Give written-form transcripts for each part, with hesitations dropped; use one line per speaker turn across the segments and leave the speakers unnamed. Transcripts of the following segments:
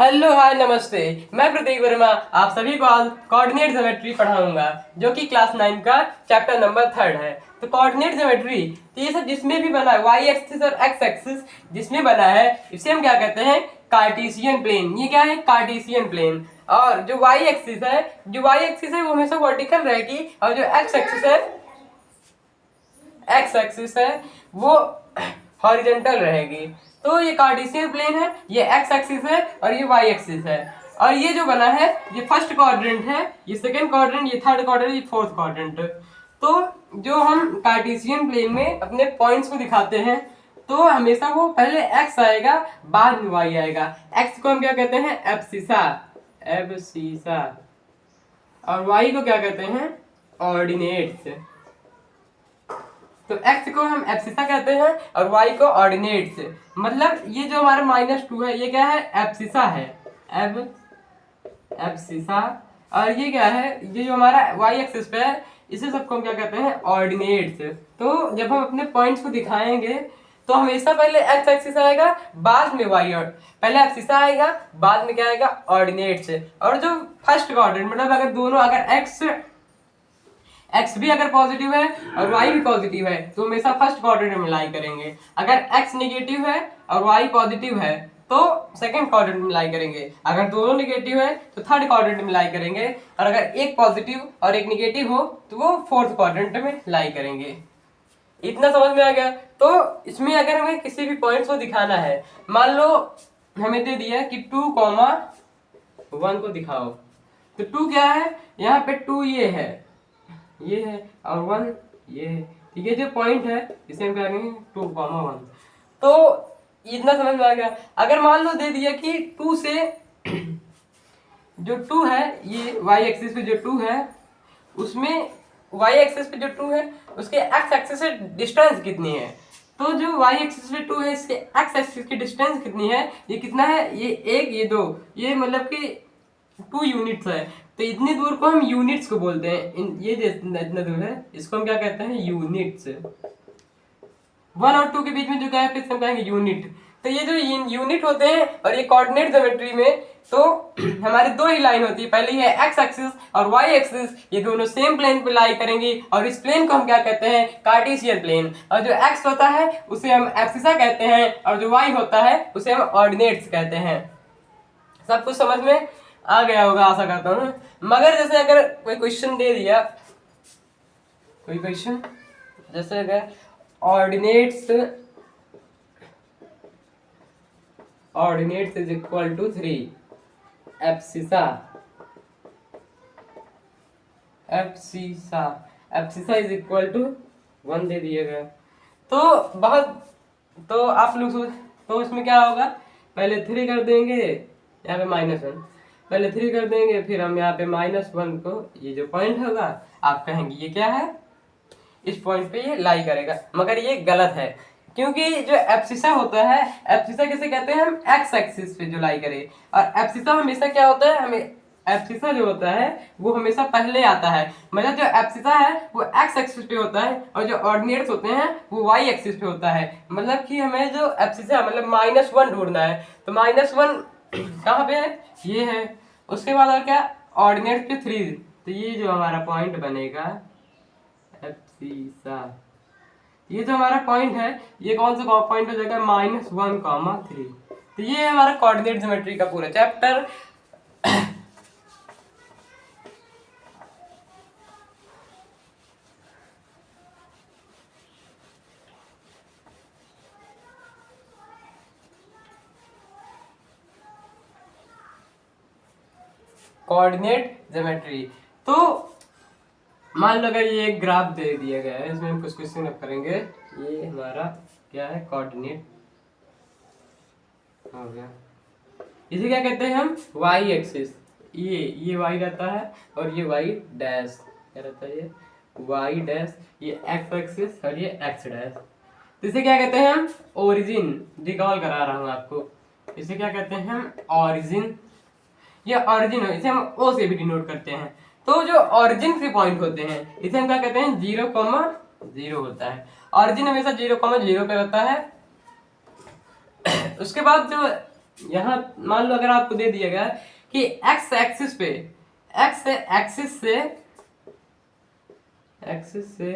Hello hi नमस्ते। मैं प्रतीक वर्मा आप सभी को आज कोऑर्डिनेट ज्योमेट्री पढ़ाऊंगा जो कि क्लास 9 का चैप्टर नंबर 3 है। तो कोऑर्डिनेट ज्योमेट्री तो ये सब जिसमें भी बना है वाई एक्सिस और एक्स एक्सिस जिसमें बना है इसे हम क्या कहते हैं, कार्टेशियन प्लेन। ये क्या है, कार्टेशियन प्लेन। और जो वाई एक्सिस है वो हमेशा वर्टिकल रहेगी और जो एक्स एक्सिस है वो हॉरिजॉन्टल रहेगी। तो ये कार्टेशियन प्लेन है, ये एक्स एक्सिस है और ये वाई एक्सिस है। और ये जो बना है ये फर्स्ट क्वाड्रेंट है, ये सेकंड क्वाड्रेंट, ये थर्ड क्वाड्रेंट, ये फोर्थ क्वाड्रेंट। तो जो हम कार्टेशियन प्लेन में अपने पॉइंट्स को दिखाते हैं तो हमेशा वो पहले एक्स आएगा बाद में वाई आएगा। एक्स को हम क्या कहते हैं, एब्सिसा। और वाई को क्या कहते हैं, ऑर्डिनेट्स। तो x को हम एब्सिसा कहते हैं और y को ऑर्डिनेट्स। मतलब ये जो हमारा -2 है ये क्या है, एब्सिसा है, एब्सिसा। और ये क्या है, ये जो हमारा y एक्सिस पे है इसे सबको हम क्या कहते हैं, ऑर्डिनेट्स। तो जब हम अपने पॉइंट्स को दिखाएंगे तो हमेशा पहले x एक्सिस आएगा बाद में y, और पहले एब्सिसा आएगा बाद में क्या आएगा, ऑर्डिनेट्स। और जो फर्स्ट क्वाड्रेंट मतलब अगर एक्स भी अगर पॉजिटिव है और वाई भी पॉजिटिव है तो हमेशा फर्स्ट क्वाड्रेंट में लाई करेंगे। अगर एक्स नेगेटिव है और वाई पॉजिटिव है तो सेकंड क्वाड्रेंट में लाई करेंगे। अगर दोनों नेगेटिव है तो थर्ड क्वाड्रेंट में लाई करेंगे। और अगर एक पॉजिटिव और एक नेगेटिव हो तो वो फोर्थ क्वाड्रेंट में लाई करेंगे। इतना समझ में आ गया। तो इसमें अगर हमें किसी भी पॉइंट्स को दिखाना है, मान लो हमें दे दिया कि 2,1 को दिखाओ, तो 2 क्या है, यहाँ पे 2 ये है और 1 ये है। ठीक है, जो पॉइंट है इसे हम क्या करेंगे, 2,1। तो इतना समझ में आ गया। अगर मान लो दे दिया कि 2 से जो 2 है ये y एक्सिस पे जो 2 है उसमें y एक्सिस पे जो 2 है उसके x एक्सिस से डिस्टेंस कितनी है। तो जो y एक्सिस पे 2 है इसके x एक्सिस की डिस्टेंस कितनी है, ये कितना है, ये 1 ये 2, ये मतलब कि 2 यूनिट्स है। तो इतनी दूर को हम यूनिट्स को बोलते हैं। ये इतना दूर है इसको हम क्या कहते हैं, यूनिट्स। 1 और 2 के बीच में जो गैप है इसको हम कहेंगे यूनिट। तो ये जो यूनिट होते हैं और ये कोऑर्डिनेट ज्योमेट्री में तो हमारे दो ही लाइन होती है, पहली है एक्स एक्सिस और वाई एक्सिस, ये दोनों सेम प्लेन पे लाई करेंगी और इस प्लेन को हम क्या कहते हैं, कार्टेशियन प्लेन। और जो एक्स होता है उसे हम एब्सिसा कहते हैं और जो वाई होता है उसे हम ऑर्डिनेट्स कहते हैं। सब कुछ समझ में आ गया होगा आशा करता हूँ। मगर जैसे अगर कोई क्वेश्चन दे दिया, कोई क्वेश्चन जैसे अगर ordinates is equal to 3, abscissa is equal to 1 दे दिया गया। तो आप लोग सोच, तो इसमें क्या होगा, पहले 3 कर देंगे, यहाँ पे -1, पहले 3 कर देंगे, फिर हम यहाँ पे -1 को, ये जो पॉइंट होगा आप कहेंगे ये क्या है, इस पॉइंट पे ये लाई करेगा। मगर ये गलत है, क्योंकि जो एब्सिसा होता है, एब्सिसा किसे कहते हैं, हम एक्स एक्सिस पे जो लाई करे। और एब्सिसा हमेशा क्या होता है, हमें एब्सिसा जो होता है वो हमेशा पहले आता है। मतलब जो एब्सिसा है वो एक्स एक्सिस पे होता है और जो ऑर्डिनेट्स होते हैं वो वाई एक्सिस पे होता है। मतलब कि हमें जो एब्सिसा मतलब -1 ढूंढना है, तो -1 कहाँ पे है, ये है। उसके बाद और क्या, ऑर्डिनेट्स पे 3, तो ये जो हमारा पॉइंट बनेगा एब्सिसा, ये जो हमारा पॉइंट है ये कौन सा पॉइंट हो जाएगा, -1,3। तो ये हमारा कोऑर्डिनेट ज्योमेट्री का पूरा चैप्टर। Coordinate geometry. तो मान लो अगर ये एक ग्राफ दे दिया गया है, इसमें हम कुछ क्वेश्चन करेंगे। ये हमारा क्या है, कोऑर्डिनेट हो गया। इसे क्या कहते हैं हम, वाई एक्सिस। ये वाई रहता है और ये वाई डैश क्या रहता है, ये वाई डैश, ये एक्स एक्सिस और ये एक्स डैश। तो इसे क्या कहते हैं हम, ओरिजिन। रिकॉल करा रहा हूँ आपको, इसे क्या कहते हैं हम, ओरिजिन। ये ओरिजिन है, इसे हम ओ से भी डिनोट करते हैं। तो जो ओरिजिन के पॉइंट होते हैं इसे हम क्या कहते हैं, 0,0 होता है। ओरिजिन हमेशा 0,0 पे होता है। उसके बाद जो यहाँ मान लो अगर आपको दे दिया गया कि एक्स एक्सिस पे, एक्स एक्सिस से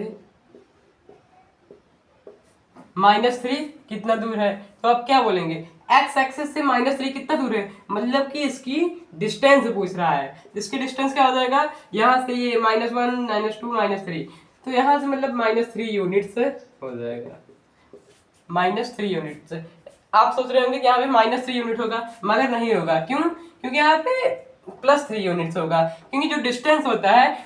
-3 कितना दूर है, तो आप क्या बोलेंगे, एक्स एक्सिस से -3 कितना दूर है, मतलब कि इसकी डिस्टेंस पूछ रहा है। इसकी डिस्टेंस क्या हो जाएगा, यहाँ से ये -1 -2 -3, तो यहाँ से मतलब -3 यूनिट्स हो जाएगा, -3 यूनिट्स। आप सोच रहे होंगे कि यहाँ पे -3 यूनिट होगा, मगर नहीं होगा। क्यों? क्योंकि यहाँ पे +3 यूनिट्स होगा, क्योंकि जो डिस्टेंस होता है,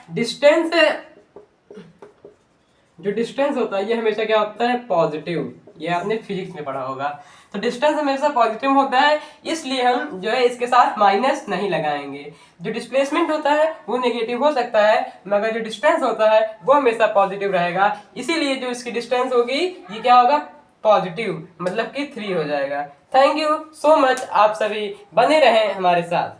जो डिस्टेंस होता है ये हमेशा क्या होता है, पॉजिटिव। ये आपने फिजिक्स में पढ़ा होगा। तो डिस्टेंस हमेशा पॉजिटिव होता है, इसलिए हम जो है इसके साथ माइनस नहीं लगाएंगे। जो डिस्प्लेसमेंट होता है वो नेगेटिव हो सकता है, मगर जो डिस्टेंस होता है वो हमेशा पॉजिटिव रहेगा। इसीलिए जो इसकी डिस्टेंस होगी ये क्या होगा, पॉजिटिव, मतलब कि 3 हो जाएगा। थैंक यू सो मच, आप सभी बने रहें हमारे साथ।